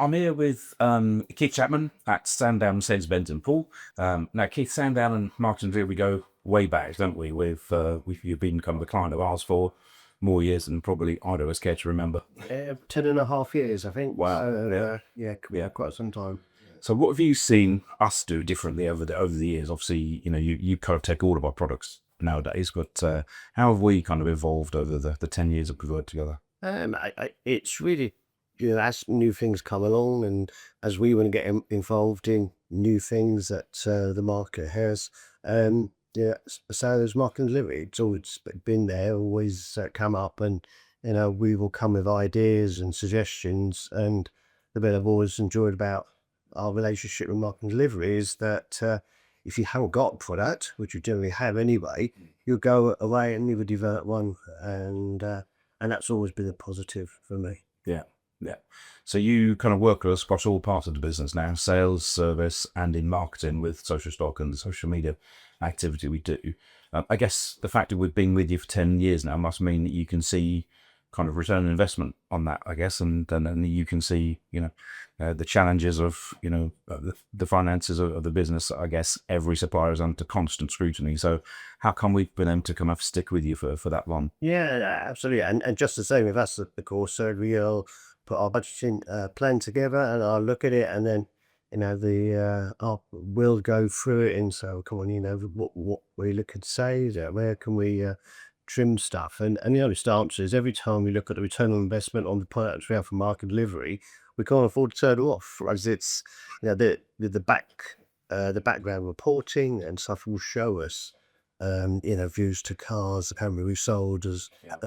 I'm here with Keith Jackman at Sandown, Mercedes-Benz and Paul. Now, Keith, Sandown and Marketing Deal, we go way back, don't we? You've been kind of a client of ours for more years than probably either of us care to remember. 10.5 years, I think. Wow. Yeah, quite some time. So what have you seen us do differently over the years? Obviously, you kind of take all of our products nowadays, but how have we kind of evolved over the 10 years that we've worked together? It's really, as new things come along and as we want to get involved in new things that the market has, so there's marketing delivery. It's always been there, always come up, and we will come with ideas and suggestions. And the bit I've always enjoyed about our relationship with marketing delivery is that if you haven't got a product, which you generally have anyway, you'll go away and either develop one, and that's always been a positive for me. Yeah. So you kind of work across all parts of the business now, sales, service, and in marketing with social stock and the social media activity we do. I guess the fact that we've been with you for 10 years now must mean that you can see kind of return on investment on that, I guess, and then you can see, the challenges of, the finances of the business. I guess every supplier is under constant scrutiny. So how come we've been able to kind of stick with you for that long? Yeah, absolutely. And just the same with us, of course. So we'll put our budgeting plan together, and I'll look at it, and then we'll go through it and so come on, what we look at, say, where can we trim stuff, and the honest answer is every time we look at the return on investment on the products we have for market delivery, we can't afford to turn it off. As it's the background reporting and stuff will show us views to cars, how many we've sold,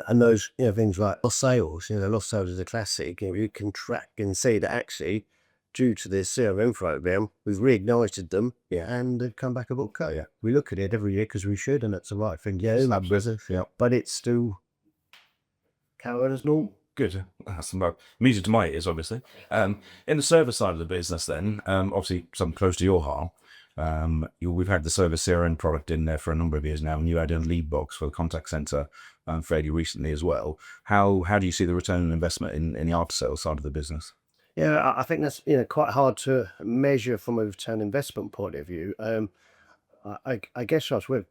and those things like lost sales. Lost sales is a classic. You can track and see that actually, due to this CRM program, we've reignited them, and they've come back a book. Yeah, we look at it every year because we should, and that's the right thing. Yeah, but it's still carried as normal. Good. That's music to my ears, obviously. In the service side of the business, then, obviously something close to your heart. We've had the service CRM product in there for a number of years now, and you added a lead box for the contact center fairly recently as well. How do you see the return on investment in the after sales side of the business? Yeah, I think that's quite hard to measure from a return investment point of view. I guess us, we're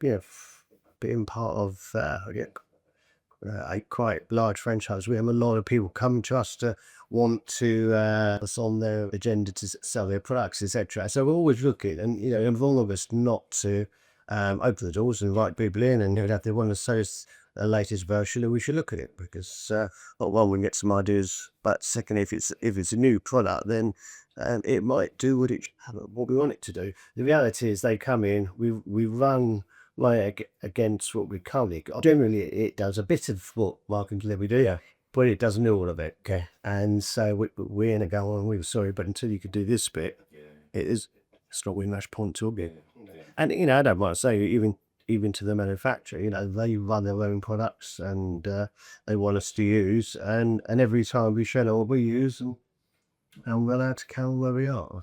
being part of a quite large franchise. We have a lot of people come to us to want to us on their agenda to sell their products, etc. So we're always looking, and involve of us not to open the doors and invite people in, and if they want to sell us the latest version, we should look at it because one, we can get some ideas, but second, if it's a new product, then it might do what we want it to do. The reality is they come in, we run against what we currently got. Generally, it does a bit of what marketing delivery do, but it doesn't do all of it. Okay, and so we're in a go on. We were sorry, but until you could do this bit, it's not really much point to it. And I don't want to say even to the manufacturer, they run their own products and they want us to use, and every time we share what we use, and we're allowed to count where we are.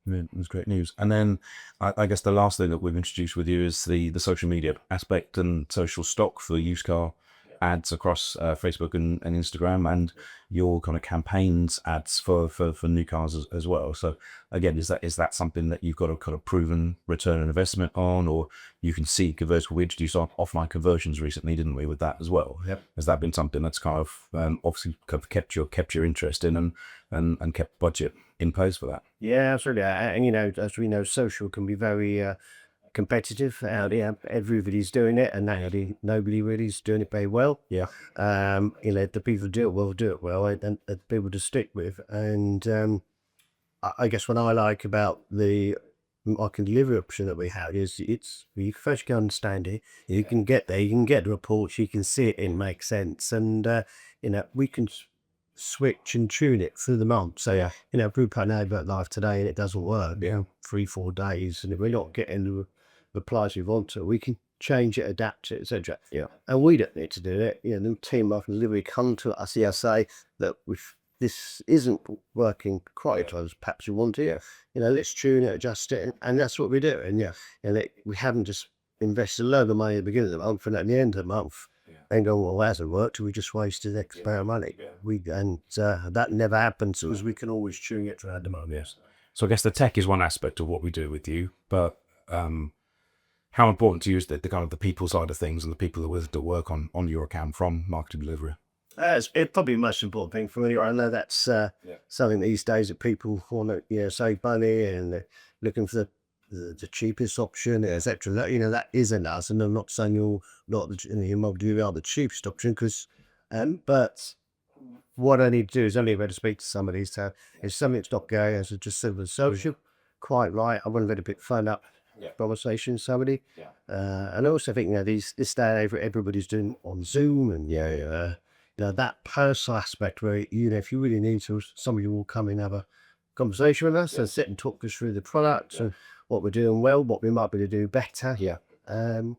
That's great news. And then I guess the last thing that we've introduced with you is the social media aspect and social stock for used car ads across Facebook and Instagram, and your kind of campaigns ads for new cars as well. So again, is that something that you've got a kind of proven return on investment on, or you can see conversions? We introduced offline conversions recently, didn't we, with that as well? Yep. Has that been something that's kind of obviously kind of kept your interest in and kept budget in place for that? Yeah, absolutely. And as we know, social can be very competitive out there. Everybody's doing it, and nobody really is doing it very well. Yeah. The people do it well, and people to stick with. And I guess what I like about the marketing delivery option that we have is you first can understand it. You can get there, you can get the reports, you can see it, it makes sense, and we can switch and tune it through the month. So if we put an advert live today and it doesn't work, 3-4 days, and if we're not getting the replies we want to, we can change it, adapt it, etc. And we don't need to do it. The team marketing delivery come to us here, say that this isn't working quite as perhaps we want it. Let's tune it, adjust it, and that's what we do. And we haven't just invested a load of money at the beginning of the month, and at the end of the month, and go, well, that hasn't worked. We just wasted X amount of money. That never happens because we can always tune it to our demand. Yes. So I guess the tech is one aspect of what we do with you, but how important to you is the kind of the people side of things and the people that are to work on your account from marketing delivery? It's probably the most important thing for me. I know that's something these days that people want to, save money and they're looking for the cheapest option, etc. That isn't us, and I'm not saying you're not you are the cheapest option, because, but what I need to do is only better speak to somebody. So if something's not going as just civil social, quite right. I want to let a bit fun up conversation with somebody. And I also think this day and age everybody's doing on Zoom, and that personal aspect where if you really need to, somebody will come in and have a conversation with us and sit and talk us through the product and what we're doing well, what we might be able to do better. And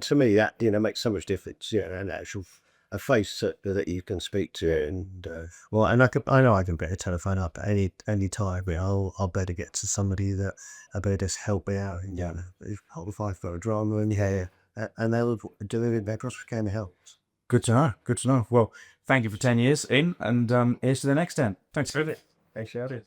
to me that makes so much difference. An actual a face that you can speak to, and I know I can better telephone up any time, but I'll better get to somebody that I better just help me out. And, if I've got a drama, and they'll do everything their possible can to help. Good to know. Good to know. Well, thank you for 10 years in, and here's to the next 10. Thanks. Thanks, Charlie.